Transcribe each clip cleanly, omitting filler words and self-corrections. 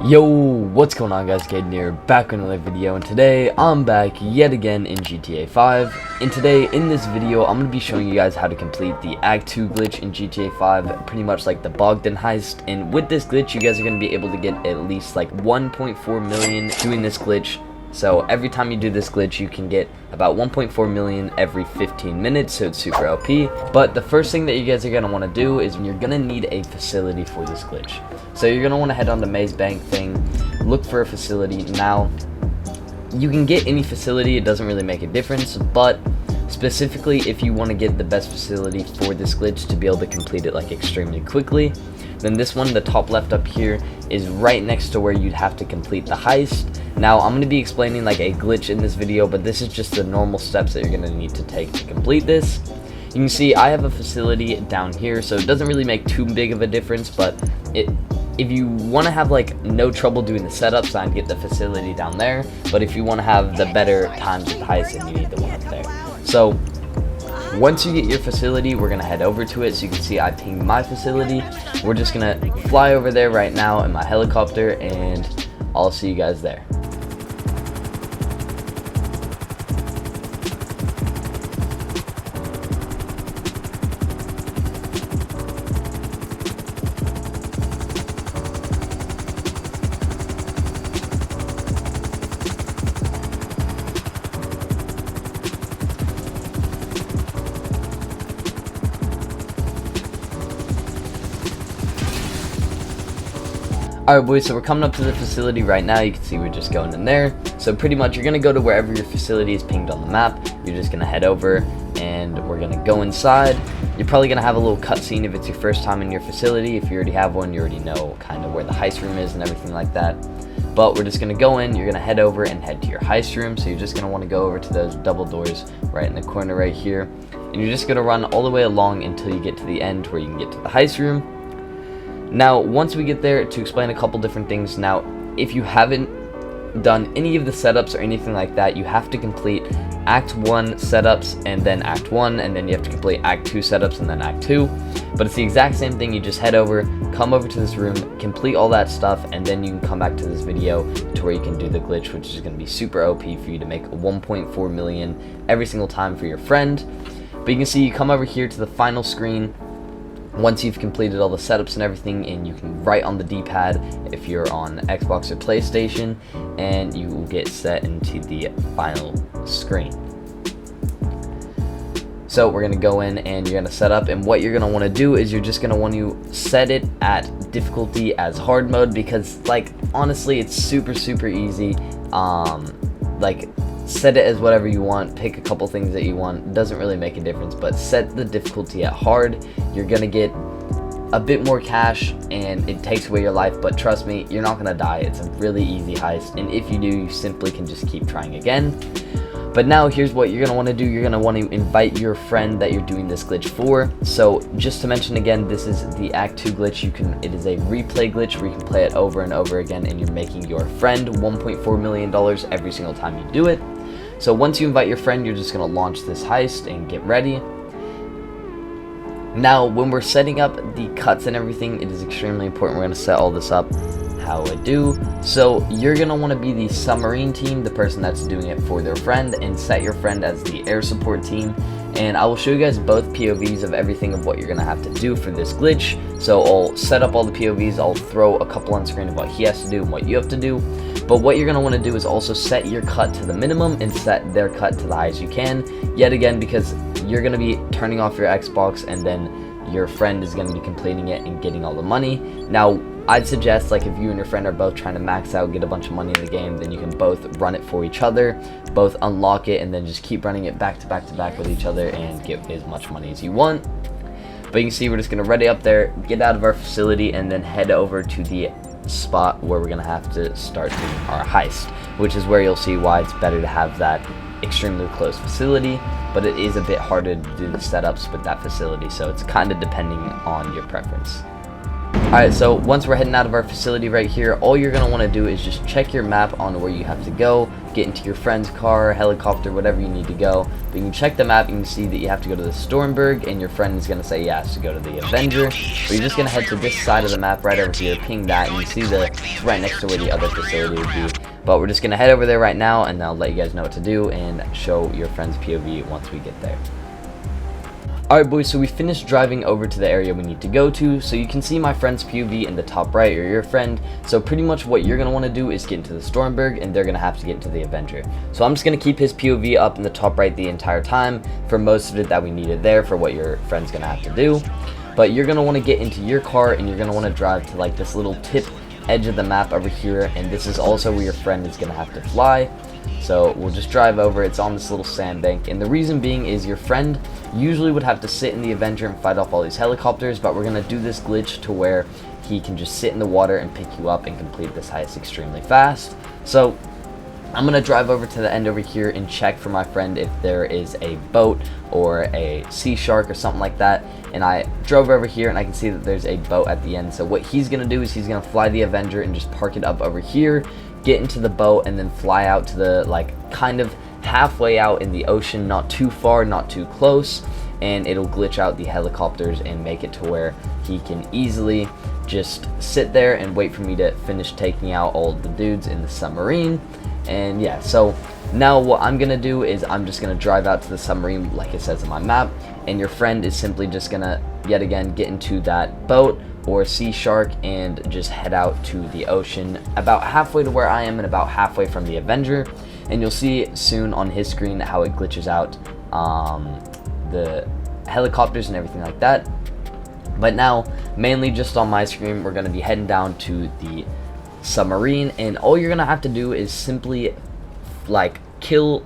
Yo, what's going on guys, Caden here, back with another video, and today I'm back yet again in GTA 5, and today in this video I'm going to be showing you guys how to complete the Act 2 glitch in GTA 5, pretty much like the Bogdan heist. And with this glitch you guys are going to be able to get at least like 1.4 million doing this glitch. So every time you do this glitch you can get about 1.4 million every 15 minutes, so it's super OP. But the first thing that you guys are going to want to do is you're going to need a facility for this glitch. So you're going to want to head on the Maze Bank thing, look for a facility. Now, you can get any facility, it doesn't really make a difference, but specifically if you want to get the best facility for this glitch to be able to complete it like extremely quickly, then this one, the top left up here, is right next to where you'd have to complete the heist. Now, I'm going to be explaining like a glitch in this video, but this is just the normal steps that you're going to need to take to complete this. You can see I have a facility down here, so it doesn't really make too big of a difference, but if you want to have like no trouble doing the setups, I'd get the facility down there, but if you want to have the better times with the heist, then you need the one up there. So once you get your facility, we're going to head over to it. So you can see I pinged my facility. We're just going to fly over there right now in my helicopter, and I'll see you guys there. Alright boys, so we're coming up to the facility right now. You can see we're just going in there. So pretty much you're going to go to wherever your facility is pinged on the map. You're just going to head over and we're going to go inside. You're probably going to have a little cutscene if it's your first time in your facility. If you already have one, you already know kind of where the heist room is and everything like that. But we're just going to go in, you're going to head over and head to your heist room. So you're just going to want to go over to those double doors right in the corner right here. And you're just going to run all the way along until you get to the end where you can get to the heist room. Now, once we get there, to explain a couple different things. Now, if you haven't done any of the setups or anything like that, you have to complete Act 1 setups and then Act 1, and then you have to complete Act 2 setups and then Act 2. But it's the exact same thing. You just head over, come over to this room, complete all that stuff, and then you can come back to this video to where you can do the glitch, which is going to be super OP for you to make 1.4 million every single time for your friend. But you can see you come over here to the final screen once you've completed all the setups and everything, and you can write on the D-pad if you're on Xbox or PlayStation, and you will get set into the final screen. So we're going to go in and you're going to set up, and what you're going to want to do is you're just going to want to set it at difficulty as hard mode, because like honestly it's super easy. Like set it as whatever you want, pick a couple things that you want, it doesn't really make a difference, but set the difficulty at hard. You're gonna get a bit more cash and it takes away your life, but trust me, you're not gonna die. It's a really easy heist, and if you do, you simply can just keep trying again. But now here's what you're gonna want to do. You're gonna want to invite your friend that you're doing this glitch for. So just to mention again, this is the Act 2 glitch. It is a replay glitch where you can play it over and over again, and you're making your friend $1.4 million every single time you do it. So once you invite your friend, you're just going to launch this heist and get ready. Now, when we're setting up the cuts and everything, it is extremely important. We're going to set all this up how I do. So you're going to want to be the Submarine team, the person that's doing it for their friend, and set your friend as the air support team. And I will show you guys both POVs of everything of what you're going to have to do for this glitch. So I'll set up all the POVs, I'll throw a couple on screen of what he has to do and what you have to do. But what you're going to want to do is also set your cut to the minimum and set their cut to the highest you can. Yet again, because you're going to be turning off your Xbox, and then your friend is going to be completing it and getting all the money. Now, I'd suggest, like, if you and your friend are both trying to max out, get a bunch of money in the game, then you can both run it for each other, both unlock it, and then just keep running it back to back to back with each other and get as much money as you want. But you can see we're just going to ready up there, get out of our facility, and then head over to the spot where we're going to have to start doing our heist, which is where you'll see why it's better to have that extremely close facility, but it is a bit harder to do the setups with that facility, so it's kind of depending on your preference. Alright, so once we're heading out of our facility right here, all you're going to want to do is just check your map on where you have to go, get into your friend's car, helicopter, whatever you need to go. But you can check the map, you can see that you have to go to the Stormberg, and your friend is going to say yes to go to the Avenger. But you're just going to head to this side of the map right over here, ping that, and you see it's right next to where the other facility would be. But we're just going to head over there right now, and I'll let you guys know what to do, and show your friend's POV once we get there. Alright boys, so we finished driving over to the area we need to go to, so you can see my friend's POV in the top right, or your friend. So pretty much what you're going to want to do is get into the Stormberg, and they're going to have to get into the Avenger. So I'm just going to keep his POV up in the top right the entire time, for most of it that we needed there, for what your friend's going to have to do. But you're going to want to get into your car, and you're going to want to drive to like this little tip edge of the map over here, and this is also where your friend is going to have to fly. So we'll just drive over. It's on this little sandbank, and the reason being is your friend usually would have to sit in the Avenger and fight off all these helicopters, but we're going to do this glitch to where he can just sit in the water and pick you up and complete this heist extremely fast. So I'm going to drive over to the end over here and check for my friend if there is a boat or a sea shark or something like that. And I drove over here and I can see that there's a boat at the end. So what he's going to do is he's going to fly the Avenger and just park it up over here, get into the boat, and then fly out to the like kind of halfway out in the ocean, not too far, not too close, and it'll glitch out the helicopters and make it to where he can easily just sit there and wait for me to finish taking out all the dudes in the submarine. And yeah, so now what I'm gonna do is I'm just gonna drive out to the submarine like it says on my map, and your friend is simply just gonna yet again get into that boat or sea shark and just head out to the ocean, about halfway to where I am and about halfway from the Avenger. And you'll see soon on his screen how it glitches out the helicopters and everything like that. But now, mainly just on my screen, we're going to be heading down to the submarine, and all you're going to have to do is simply like kill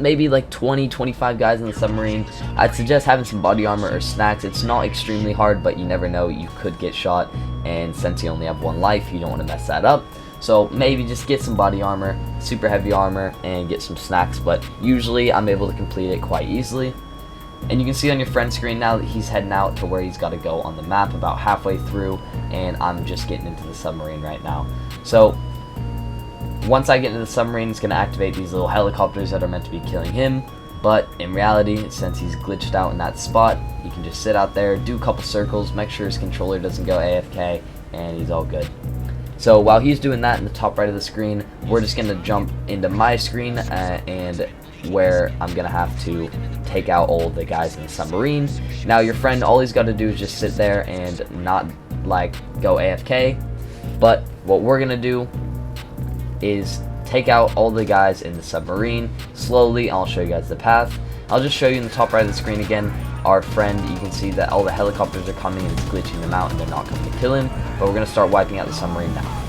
maybe like 20-25 guys in the submarine. I'd suggest having some body armor or snacks. It's not extremely hard, but you never know, you could get shot, and since you only have one life, you don't want to mess that up. So maybe just get some body armor, super heavy armor, and get some snacks, but usually I'm able to complete it quite easily. And you can see on your friend's screen now that he's heading out to where he's got to go on the map, about halfway through, and I'm just getting into the submarine right now. So once I get into the submarine, it's going to activate these little helicopters that are meant to be killing him, but in reality, since he's glitched out in that spot, he can just sit out there, do a couple circles, make sure his controller doesn't go AFK, and he's all good. So while he's doing that in the top right of the screen, we're just going to jump into my screen and where I'm going to have to take out all the guys in the submarine. Now your friend, all he's got to do is just sit there and not like go AFK, but what we're going to do is take out all the guys in the submarine slowly. I'll show you guys the path. I'll just show you in the top right of the screen again. Our friend, you can see that all the helicopters are coming and it's glitching them out and they're not coming to kill him, but we're going to start wiping out the submarine now.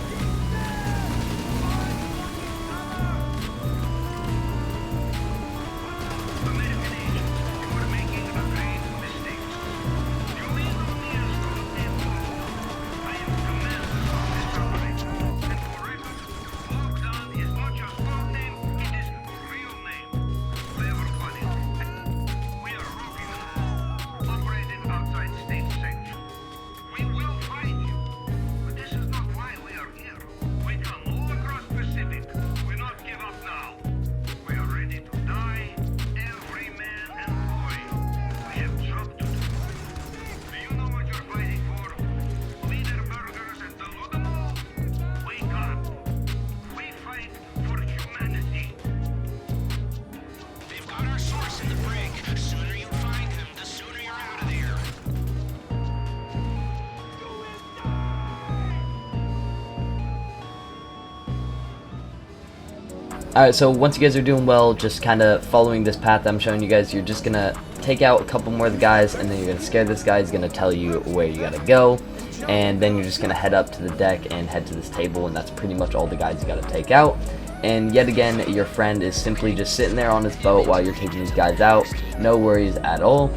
Alright, so once you guys are doing well, just kind of following this path I'm showing you guys, you're just going to take out a couple more of the guys, and then you're going to scare this guy. He's going to tell you where you got to go, and then you're just going to head up to the deck and head to this table, and that's pretty much all the guys you got to take out. And yet again, your friend is simply just sitting there on his boat while you're taking these guys out. No worries at all.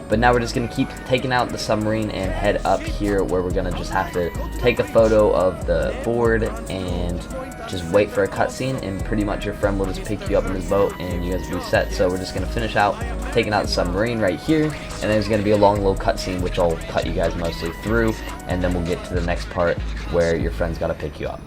But now we're just going to keep taking out the submarine and head up here, where we're going to just have to take a photo of the board and just wait for a cutscene, and pretty much your friend will just pick you up in his boat and you guys will be set. So we're just going to finish out taking out the submarine right here, and then there's going to be a long little cutscene which I'll cut you guys mostly through, and then we'll get to the next part where your friend's got to pick you up.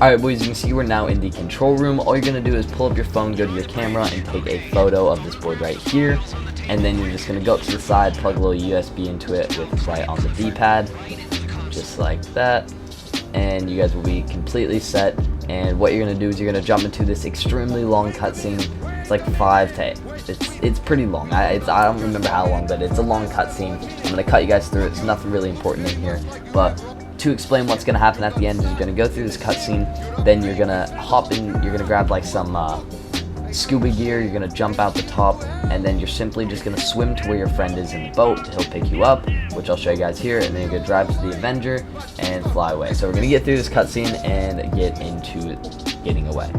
Alright boys, you can see we're now in the control room. All you're going to do is pull up your phone, go to your camera, and take a photo of this board right here. And then you're just going to go up to the side, plug a little USB into it with right on the D-pad, just like that. And you guys will be completely set. And what you're going to do is you're going to jump into this extremely long cutscene. It's like 5 to 8. It's pretty long. I don't remember how long, but it's a long cutscene. I'm going to cut you guys through it. There's nothing really important in here. But to explain what's going to happen at the end is you're going to go through this cutscene, then you're going to hop in, you're going to grab like some scuba gear, you're going to jump out the top, and then you're simply just going to swim to where your friend is in the boat. He'll pick you up, which I'll show you guys here, and then you're going to drive to the Avenger and fly away. So we're going to get through this cutscene and get into getting away.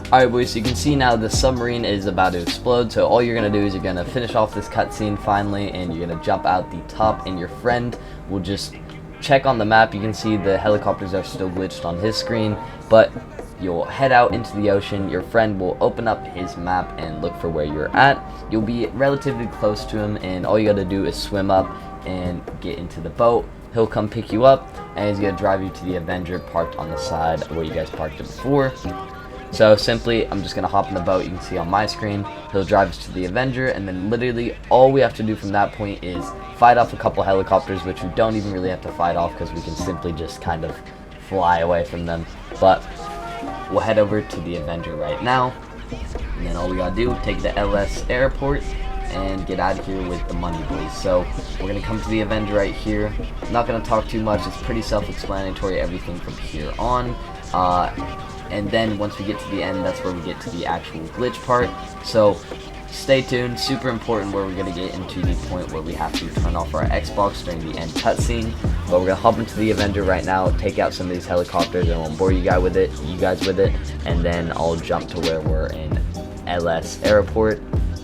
Alright boys, so you can see now the submarine is about to explode, so all you're going to do is you're going to finish off this cutscene finally, and you're going to jump out the top, and your friend will just check on the map. You can see the helicopters are still glitched on his screen, but you'll head out into the ocean. Your friend will open up his map and look for where you're at. You'll be relatively close to him, and all you gotta do is swim up and get into the boat. He'll come pick you up, and he's gonna drive you to the Avenger parked on the side where you guys parked it before. So simply, I'm just going to hop in the boat. You can see on my screen, he'll drive us to the Avenger, and then literally all we have to do from that point is fight off a couple helicopters, which we don't even really have to fight off because we can simply just kind of fly away from them. But we'll head over to the Avenger right now, and then all we got to do, take the LS airport and get out of here with the money, boys. So we're going to come to the Avenger right here. I'm not going to talk too much. It's pretty self-explanatory, everything from here on. And then once we get to the end, that's where we get to the actual glitch part. So stay tuned, super important, where we're going to get into the point where we have to turn off our Xbox during the end cutscene. But we're going to hop into the Avenger right now, take out some of these helicopters, and we'll bore you guys with it, and then I'll jump to where we're in LS Airport.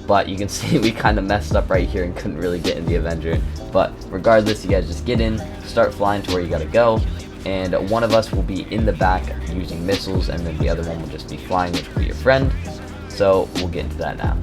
But you can see we kind of messed up right here and couldn't really get in the Avenger. But regardless, you guys just get in, start flying to where you got to go. And one of us will be in the back using missiles, and then the other one will just be flying, which will be your friend. So we'll get into that now.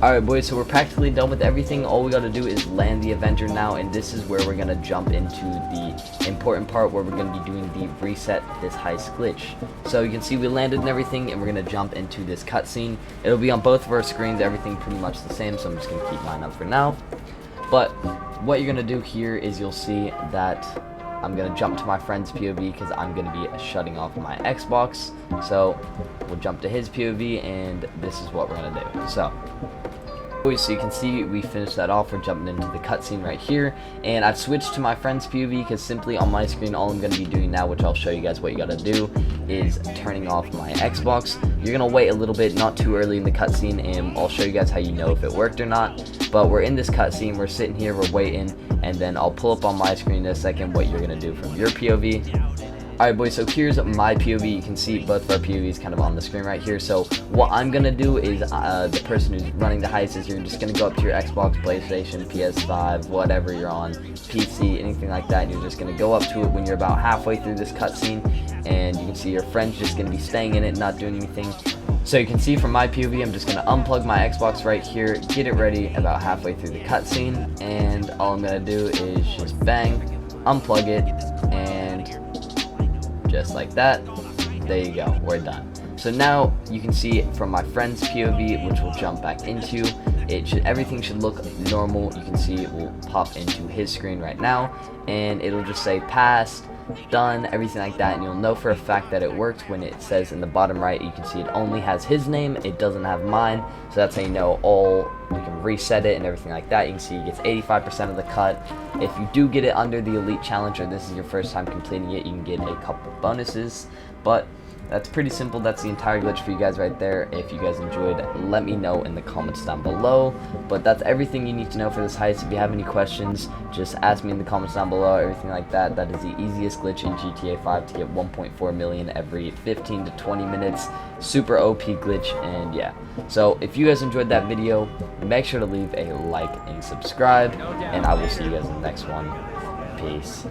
Alright boys, so we're practically done with everything. All we gotta do is land the Avenger now, and this is where we're gonna jump into the important part where we're gonna be doing the reset this heist glitch. So you can see we landed and everything, and we're gonna jump into this cutscene. It'll be on both of our screens, everything pretty much the same, so I'm just gonna keep mine up for now. But what you're gonna do here is you'll see that I'm gonna jump to my friend's POV because I'm gonna be shutting off my Xbox. So we'll jump to his POV, and this is what we're gonna do. So you can see we finished that off. We're jumping into the cutscene right here, and I've switched to my friend's POV because simply on my screen all I'm going to be doing now, which I'll show you guys what you got to do, is turning off my Xbox. You're going to wait a little bit, not too early in the cutscene, and I'll show you guys how you know if it worked or not. But we're in this cutscene, we're sitting here, we're waiting, and then I'll pull up on my screen in a second what you're going to do from your POV. Alright boys, so here's my POV. You can see both of our POVs kind of on the screen right here. So what I'm going to do is the person who's running the heist is you're just going to go up to your Xbox, PlayStation, PS5, whatever you're on, PC, anything like that, and you're just going to go up to it when you're about halfway through this cutscene, and you can see your friend's just going to be staying in it, not doing anything. So you can see from my POV, I'm just going to unplug my Xbox right here, get it ready about halfway through the cutscene, and all I'm going to do is just bang, unplug it, and just like that, there you go, we're done. So now you can see from my friend's POV, which we'll jump back into, everything should look normal. You can see it will pop into his screen right now, and it'll just say passed, done, everything like that, and you'll know for a fact that it worked when it says in the bottom right, you can see it only has his name, it doesn't have mine, so that's how you know we can reset it and everything like that. You can see he gets 85% of the cut. If you do get it under the Elite Challenge, or this is your first time completing it, you can get a couple bonuses, but that's pretty simple. That's the entire glitch for you guys right there. If you guys enjoyed, let me know in the comments down below. But that's everything you need to know for this heist. If you have any questions, just ask me in the comments down below, everything like that. That is the easiest glitch in GTA 5 to get 1.4 million every 15 to 20 minutes. Super OP glitch, and yeah. So if you guys enjoyed that video, make sure to leave a like and subscribe, and I will see you guys in the next one. Peace.